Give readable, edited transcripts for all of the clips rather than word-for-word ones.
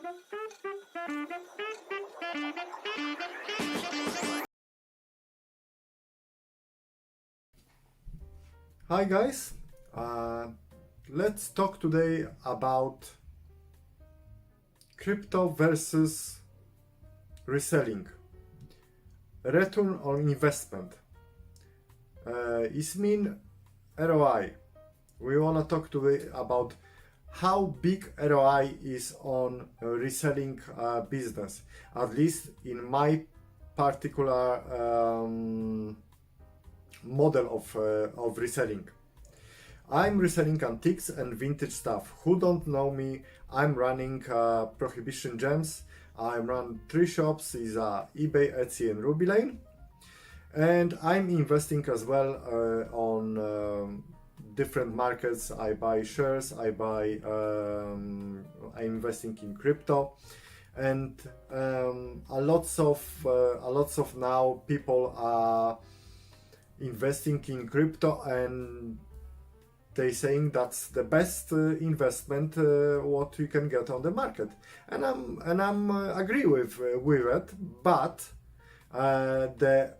Hi guys, let's talk today about crypto versus reselling. Return on investment. Is mean ROI. We want to talk today about how big ROI is on reselling business, at least in my particular model of reselling. I'm reselling antiques and vintage stuff. Who don't know me? I'm running Prohibition Gems. I run 3 shops: is eBay, Etsy, and Ruby Lane. And I'm investing as well on different markets. I buy shares. I'm investing in crypto, and a lots of now people are investing in crypto, and they saying that's the best investment what you can get on the market, and I'm agree with it, but the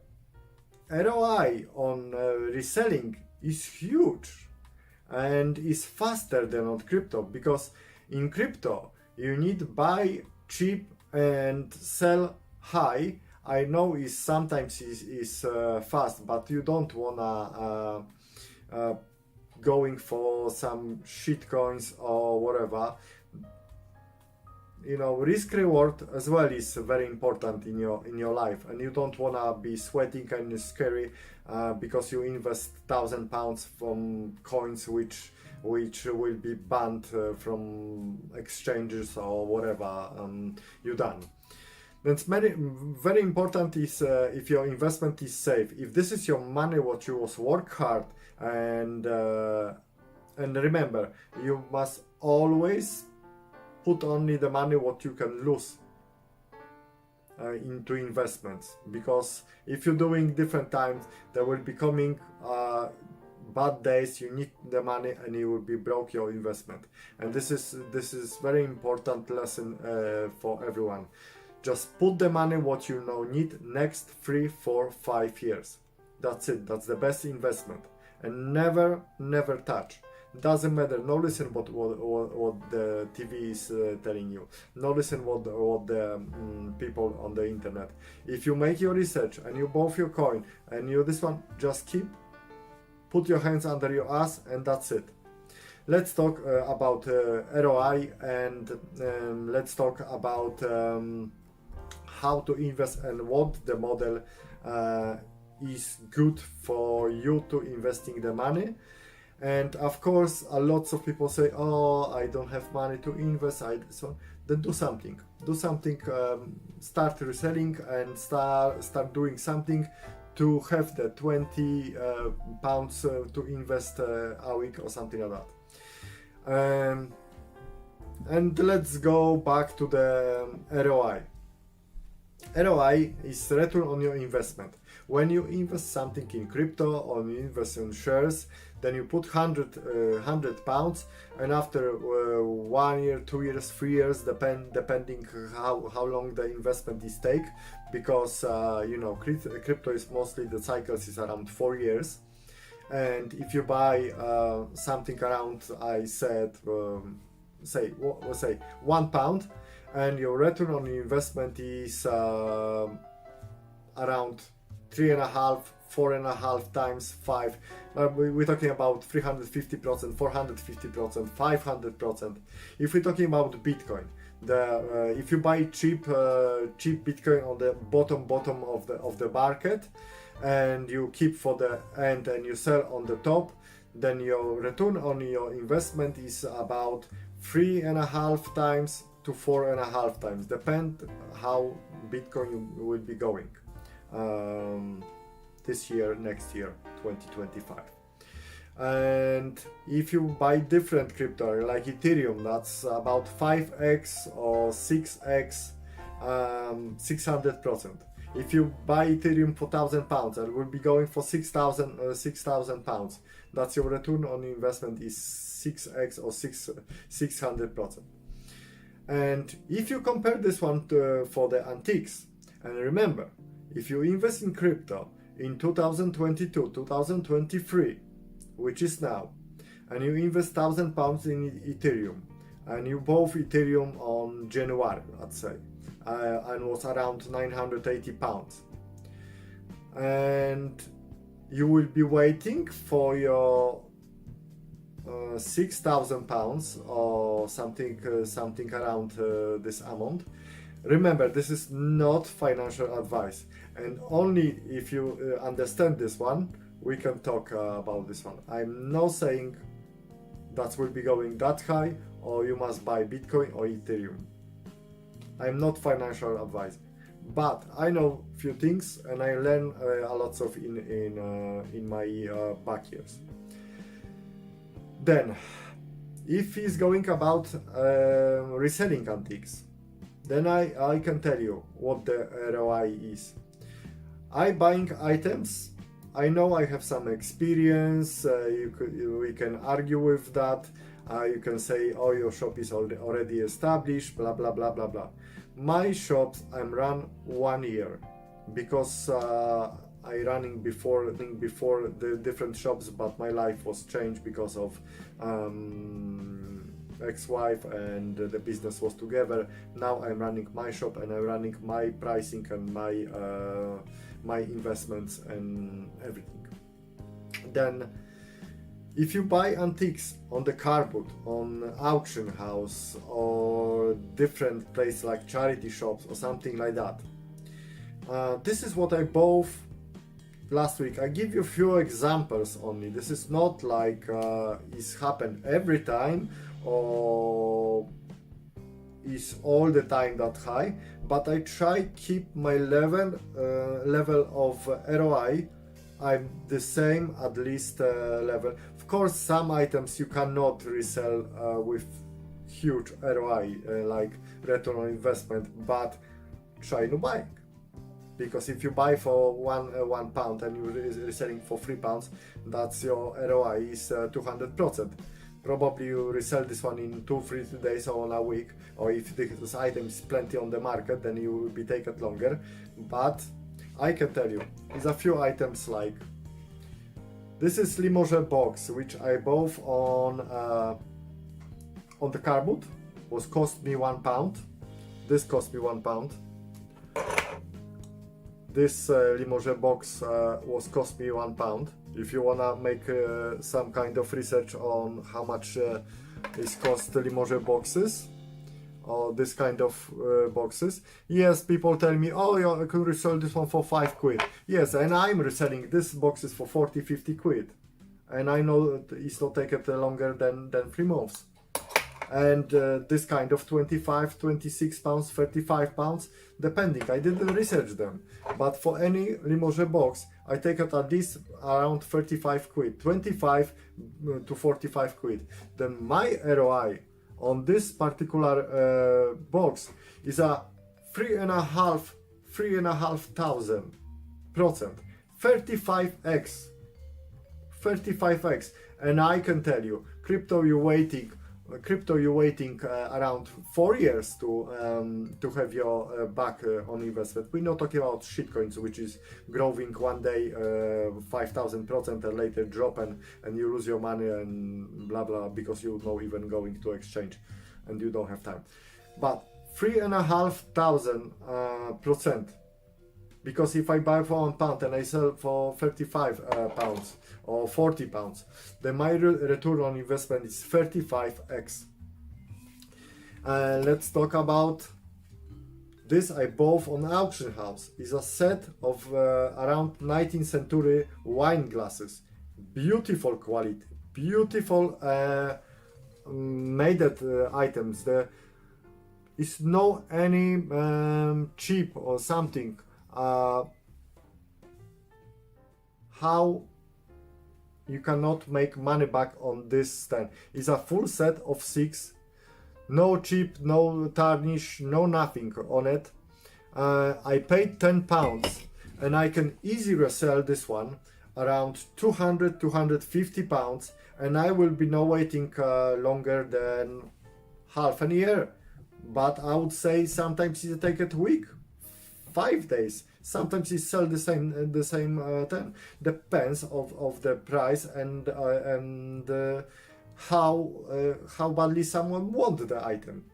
ROI on reselling is huge and is faster than on crypto, because in crypto you need buy cheap and sell high. I know is sometimes is fast, but you don't wanna going for some shit coins or whatever. You know, risk reward as well is very important in your life, and you don't wanna be sweating and scary because you invest £1,000 from coins which will be banned from exchanges or whatever you done. That's very important is if your investment is safe. If this is your money, what you was work hard, and remember, you must always put only the money what you can lose into investments, because if you're doing different times, there will be coming bad days. You need the money and you will be broke your investment, and this is very important lesson for everyone. Just put the money what you know need next 3, 4, 5 years. That's it. That's the best investment. And never touch. Doesn't matter. No listen what the TV is telling you. No listen what the people on the internet. If you make your research and you both your coin and you this one, just put your hands under your ass, and that's it. Let's talk about ROI, and let's talk about how to invest and what the model is good for you to investing the money. And of course, a lots of people say, "Oh, I don't have money to invest." So then do something. Start reselling and start doing something to have the 20 pounds to invest a week or something like that. And let's go back to the ROI. ROI is return on your investment. When you invest something in crypto or you invest in shares, then you put 100 pounds, and after 1 year, 2 years, 3 years, depending how long the investment is take, because you know, crypto is mostly the cycles is around 4 years, and if you buy something around, I said say £1, and your return on investment is around 3.5, 4.5 times 5. We're talking about 350%, 450%, 500%. If we're talking about Bitcoin, if you buy cheap Bitcoin on the bottom of the market, and you keep for the end and you sell on the top, then your return on your investment is about 3.5 times to 4.5 times, depend how Bitcoin will be going this year, next year, 2025. And if you buy different crypto like Ethereum, that's about 5x or 6x, 600%. If you buy Ethereum for £1,000, it will be going for 6,000 pounds. That's your return on investment is 6x or 600%. And if you compare this one for the antiques, and remember, if you invest in crypto in 2022, 2023, which is now, and you invest £1,000 in Ethereum, and you bought Ethereum on January, let's say, and was around £980, and you will be waiting for your £6,000 or something around this amount. Remember, this is not financial advice, and only if you understand this one, we can talk about this one. I'm not saying that will be going that high, or you must buy Bitcoin or Ethereum. I'm not financial advice, but I know few things, and I learn a lot of in my back years. Then, if he's going about reselling antiques, then I can tell you what the ROI is. I buying items. I know I have some experience. We can argue with that. You can say, oh, your shop is already established, blah blah blah blah blah. My shops I'm run 1 year, because I running before the different shops, but my life was changed because of ex-wife, and the business was together. Now I'm running my shop, and I'm running my pricing and my investments and everything. Then if you buy antiques on the carpet, on auction house, or different place like charity shops or something like that, this is what I bought last week. I give you a few examples only. This is not like it's happened every time or is all the time that high, but I try keep my level of ROI. I'm the same, at least level. Of course, some items you cannot resell with huge ROI, like return on investment, but try to buy. Because if you buy for one pound and you're reselling for £3, that's your ROI is 200%. Probably you resell this one in 2-3 days or a week, or if this item is plenty on the market, then you will be taken longer. But I can tell you, it's a few items like this is Limoges box, which I bought on the cardboard, was cost me £1. This cost me £1. This Limoges box was cost me £1. If you wanna make some kind of research on how much is cost Limoges boxes, or this kind of boxes, yes, people tell me, oh yeah, I can resell this one for £5. Yes, and I'm reselling this boxes for 40-50 quid, and I know it's not taken longer than 3 months. And this kind of 25, 26 pounds, 35 pounds, depending. I didn't research them, but for any Limoges box, I take it at least around 35 quid, 25 to 45 quid. Then my ROI on this particular box is a 3,500%, 35x, and I can tell you, crypto you're waiting around 4 years to have your back on investment. We're not talking about shitcoins, which is growing one day 5,000% and later drop, and you lose your money and blah blah, because you're not even going to exchange and you don't have time. But 3,500%, because if I buy for £1 and I sell for 35 pounds or 40 pounds, then my return on investment is 35x. Let's talk about this. I bought on auction house. Is a set of around 19th century wine glasses, beautiful quality, beautiful made items. There is no any cheap or something. How you cannot make money back on this stand? It's a full set of 6, no chip, no tarnish, no nothing on it. I paid £10, and I can easily resell this one around 200-250 pounds, and I will be not waiting longer than half a year, but I would say sometimes it take a week, 5 days. Sometimes it sell the same time. Depends of the price and how badly someone want the item.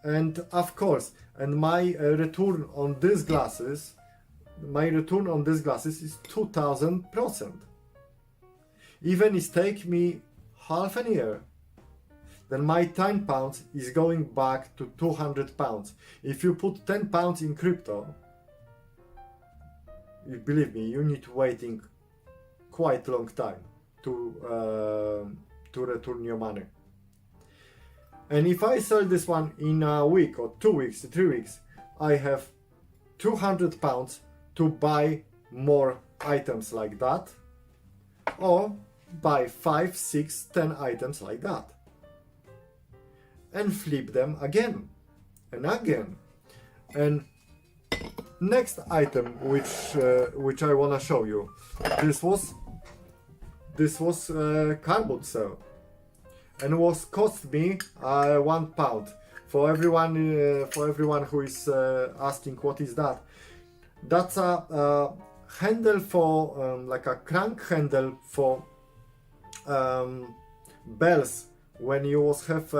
And of course, and my return on these glasses, is 2000%. Even it take me half a year, then my £10 is going back to £200. If you put £10 in crypto, you believe me, you need waiting quite long time to return your money. And if I sell this one in a week or 2 weeks, 3 weeks, I have £200 to buy more items like that, or buy 5, 6, 10 items like that, and flip them again and again. And next item which I wanna show you, this was cardboard cell, and was cost me £1. For everyone who is asking what is that, that's a handle for like a crank handle for bells when you have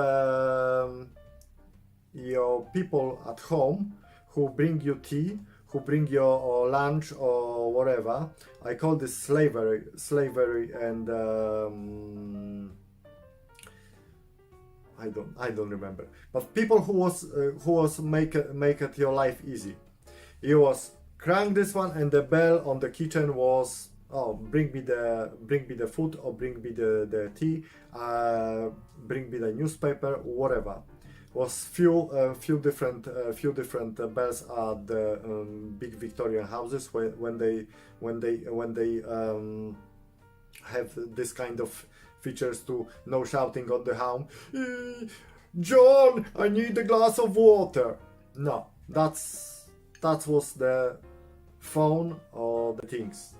your people at home who bring you tea, who bring your lunch or whatever. I call this slavery, and I don't remember. But people who was make it your life easy. You was crank this one, and the bell on the kitchen was, oh, bring me the food, or bring me the tea, bring me the newspaper, whatever. Was few different bells at the big Victorian houses when they have this kind of features to no shouting on the home. John, I need a glass of water. No, that was the phone or the things.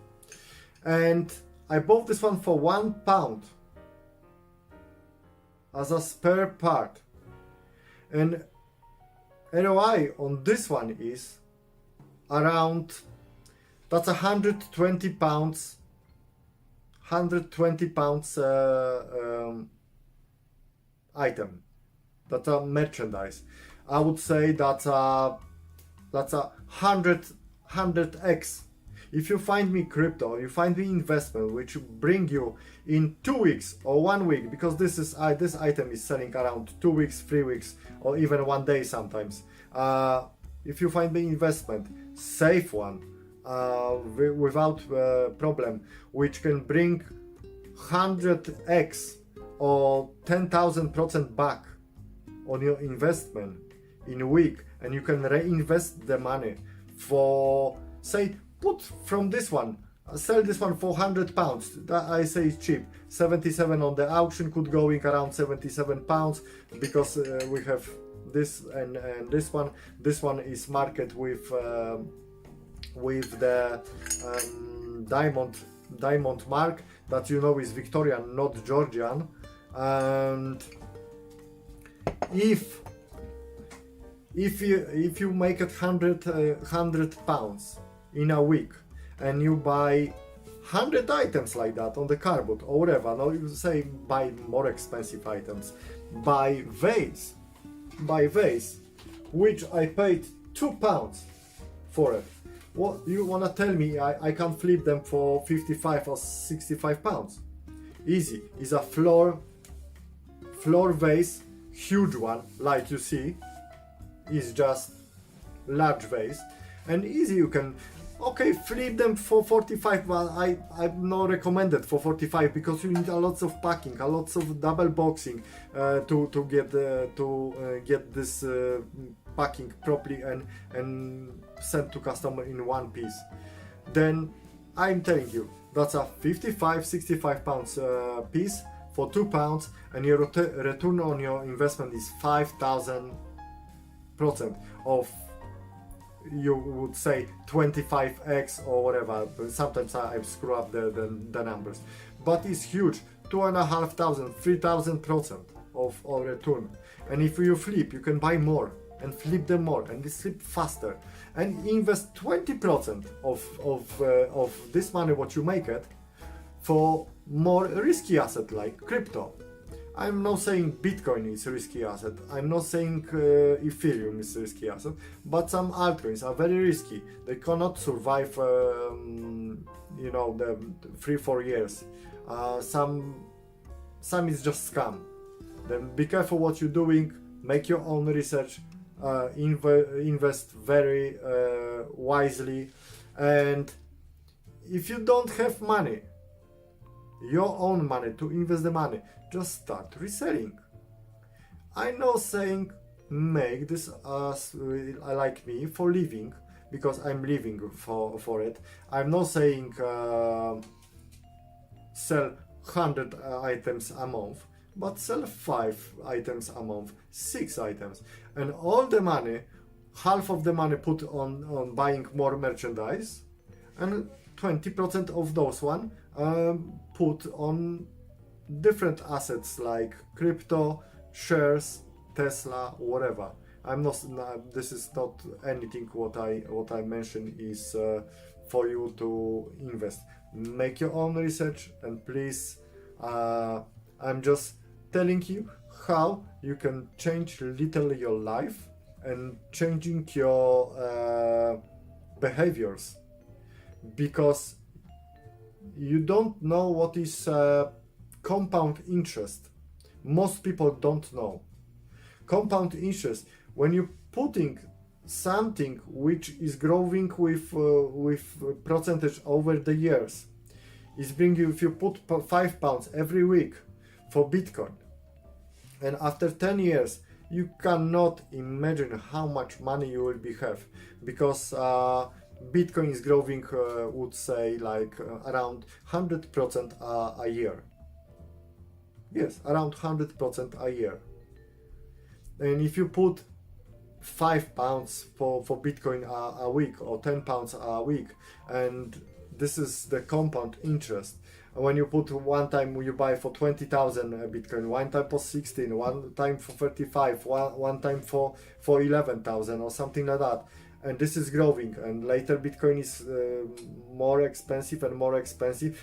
And I bought this one for £1 as a spare part. And ROI on this one is around, that's £120 item. That's a merchandise. I would say that's a 100x. If you find me crypto, you find me investment which bring you in 2 weeks or 1 week, because this item is selling around 2 weeks, 3 weeks, or even 1 day sometimes. If you find me investment, safe one, without problem, which can bring 100x or 10,000% back on your investment in a week, and you can reinvest the money for, say, put from this one, sell this one for £100. That I say is cheap. 77 on the auction, could going around £77, because we have this and this one. This one is market with the diamond mark that you know is Victorian, not Georgian. And if you make it £100 in a week, and you buy 100 items like that on the cardboard or whatever, now you say buy more expensive items, buy vase, which I paid £2 for it. What you wanna tell me? I can flip them for 55 or 65 pounds? Easy. Is a floor vase, huge one, like you see, is just large vase, and easy you can. Okay, flip them for 45, but I'm not recommended for 45, because you need a lots of packing, a lots of double boxing to get this packing properly and sent to customer in one piece. Then I'm telling you, that's a 55-65 pounds piece for £2, and your return on your investment is 5,000% of, you would say, 25x or whatever. Sometimes I screw up the numbers, but it's huge. 2,500, 3,000% of return. And if you flip, you can buy more and flip them more and flip faster and invest 20% of this money what you make it for more risky asset like crypto. I'm not saying Bitcoin is a risky asset. I'm not saying Ethereum is a risky asset, but some altcoins are very risky. They cannot survive, the 3-4 years. Some is just scam. Then be careful what you're doing. Make your own research. Invest very wisely. And if you don't have money, your own money to invest the money, just start reselling. I'm not saying make this like me for living, because I'm living for it. I'm not saying sell 100 items a month, but sell 5 items a month, 6 items, and all the money, half of the money put on buying more merchandise, and 20% of those one put on different assets like crypto, shares, Tesla, whatever. This is not anything what I mentioned is for you to invest. Make your own research, and please, I'm just telling you how you can change little your life and changing your behaviors, because you don't know what is compound interest. Most people don't know. Compound interest, when you're putting something which is growing with percentage over the years, is bringing you, if you put £5 every week for Bitcoin, and after 10 years you cannot imagine how much money you will have, because Bitcoin is growing, would say, like around 100% a year. Yes, around 100% a year. And if you put £5 for Bitcoin a week, or £10 a week, and this is the compound interest. When you put one time, you buy for 20,000 Bitcoin, one time for 16, one time for 35, one time for 11,000 or something like that. And this is growing, and later Bitcoin is more expensive and more expensive.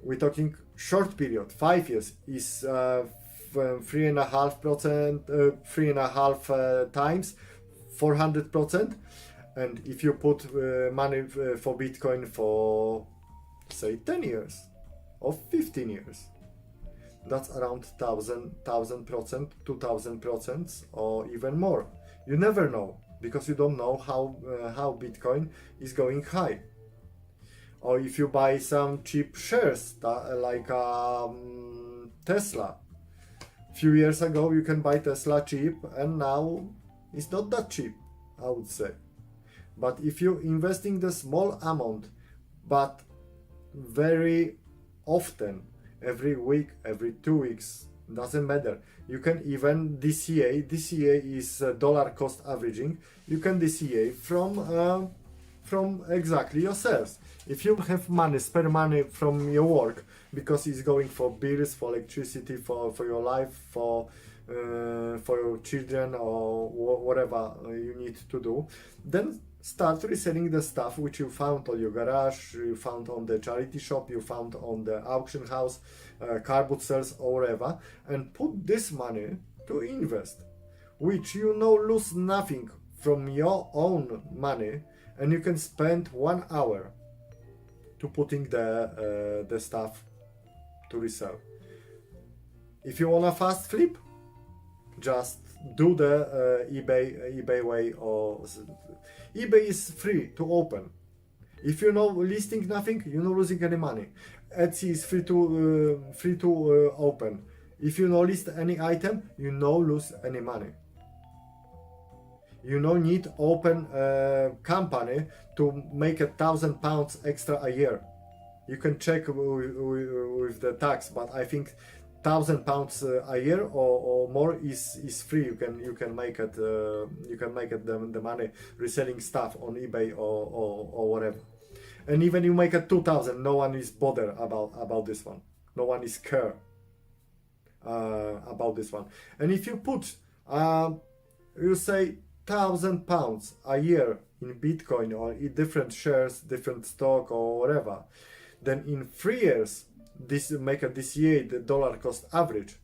We're talking short period, 5 years is 3.5%, 3.5 times 400%. And if you put money for Bitcoin for say 10 years or 15 years, that's around 1,000%, 2,000%, or even more. You never know, because you don't know how Bitcoin is going high. Or if you buy some cheap shares like Tesla. Few years ago you can buy Tesla cheap, and now it's not that cheap, I would say. But if you investing the small amount, but very often, every week, every 2 weeks, doesn't matter. You can even DCA. DCA is dollar cost averaging. You can DCA from exactly yourselves. If you have money, spare money from your work, because it's going for bills, for electricity, for your life, for your children, or whatever you need to do, then start reselling the stuff which you found on your garage, you found on the charity shop, you found on the auction house, car boot sales, or whatever, and put this money to invest, which lose nothing from your own money, and you can spend 1 hour to putting the stuff to resell. If you want a fast flip, just do the eBay way, or eBay is free to open. If listing nothing, you're not losing any money. Etsy is free to open. If you list any item, you lose any money. You need open company to make £1,000 extra a year. You can check with the tax, but I think £1,000 a year or more is free. You can make it the money reselling stuff on eBay or whatever. And even you make it 2,000, no one is bothered about this one. No one is care. about this one. And if you put you say £1,000 a year in Bitcoin or in different shares, different stock or whatever, then in 3 years, this make a DCA, the dollar cost average,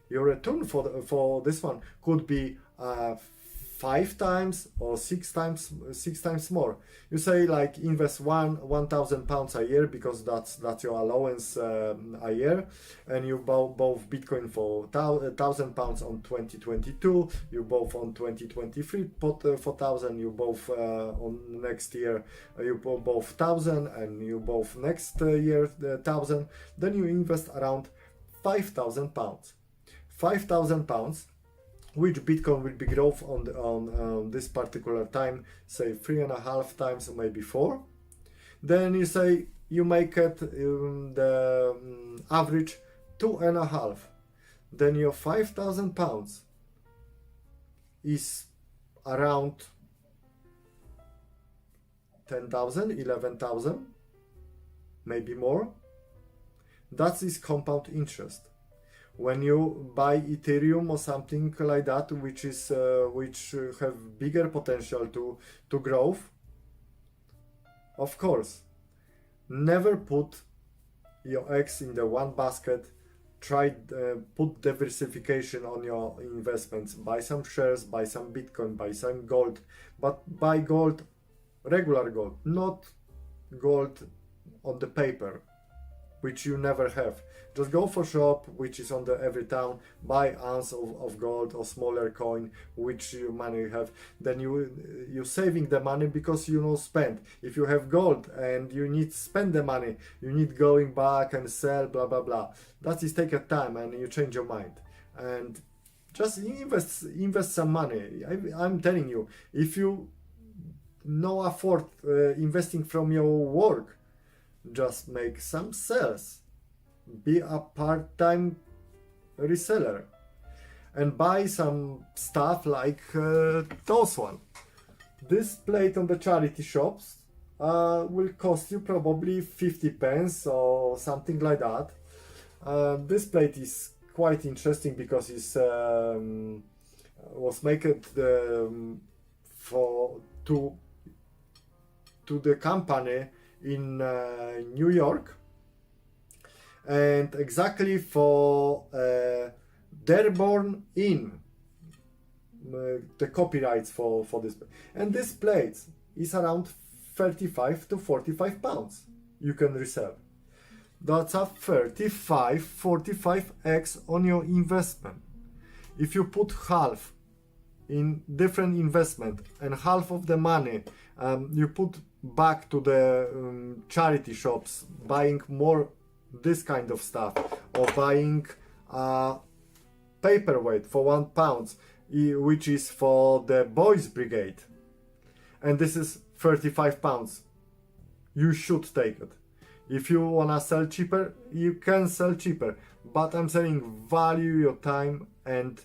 your return for this one could be 5 times or 6 times more. You say like invest £1,000 a year because that's your allowance a year, and you both Bitcoin for £1,000 on 2022, you both on 2023 put for 1,000, you both on next year you both 1,000, and you both next year 1,000. Then you invest around £5,000. £5,000, which Bitcoin will be growth on this particular time, say 3.5 times, maybe 4. Then you say you make it the average 2.5. Then your £5,000 is around 10,000, 11,000, maybe more. That is compound interest. When you buy Ethereum or something like that, which have bigger potential to growth, of course, never put your eggs in the one basket. Try put diversification on your investments. Buy some shares, buy some Bitcoin, buy some gold, but buy gold, regular gold, not gold on the paper, which you never have. Just go for shop, which is on the every town, buy ounce of gold or smaller coin, which you money have. Then you saving the money because you know spend. If you have gold and you need spend the money, you need going back and sell, blah blah blah. That is take a time and you change your mind. And just invest some money. I'm telling you, if you no afford investing from your work, just make some sales. Be a part-time reseller and buy some stuff like those one. This plate on the charity shops will cost you probably 50 pence or something like that. This plate is quite interesting because it's was made for to the company in New York, and exactly for Dearborn Inn, the copyrights for this. And this plate is around 35 to 45 pounds. You can resell. That's a 45 on your investment. If you put half in different investment and half of the money you put back to the charity shops, buying more this kind of stuff, or buying paperweight for £1, which is for the boys brigade, and this is 35 pounds, you should take it. If you wanna sell cheaper, you can sell cheaper, but I'm saying value your time and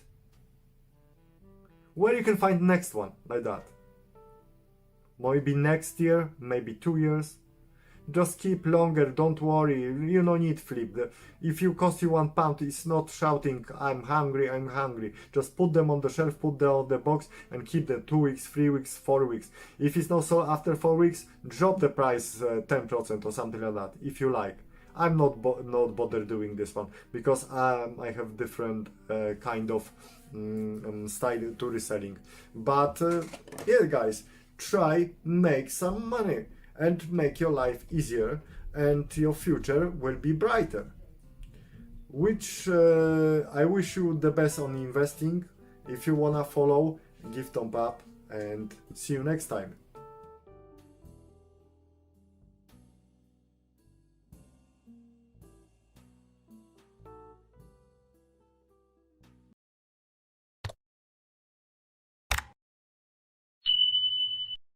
where you can find next one like that. Maybe next year, maybe 2 years. Just keep longer, don't worry, you don't need flip. If you cost you £1, it's not shouting, I'm hungry, I'm hungry. Just put them on the shelf, put them on the box and keep them 2 weeks, 3 weeks, 4 weeks. If it's not so after 4 weeks, drop the price 10% or something like that, if you like. I'm not bothered doing this one because I have different kind of style to reselling. But yeah guys, try make some money and make your life easier, and your future will be brighter. Which I wish you the best on investing. If you wanna follow, give thumb up and see you next time.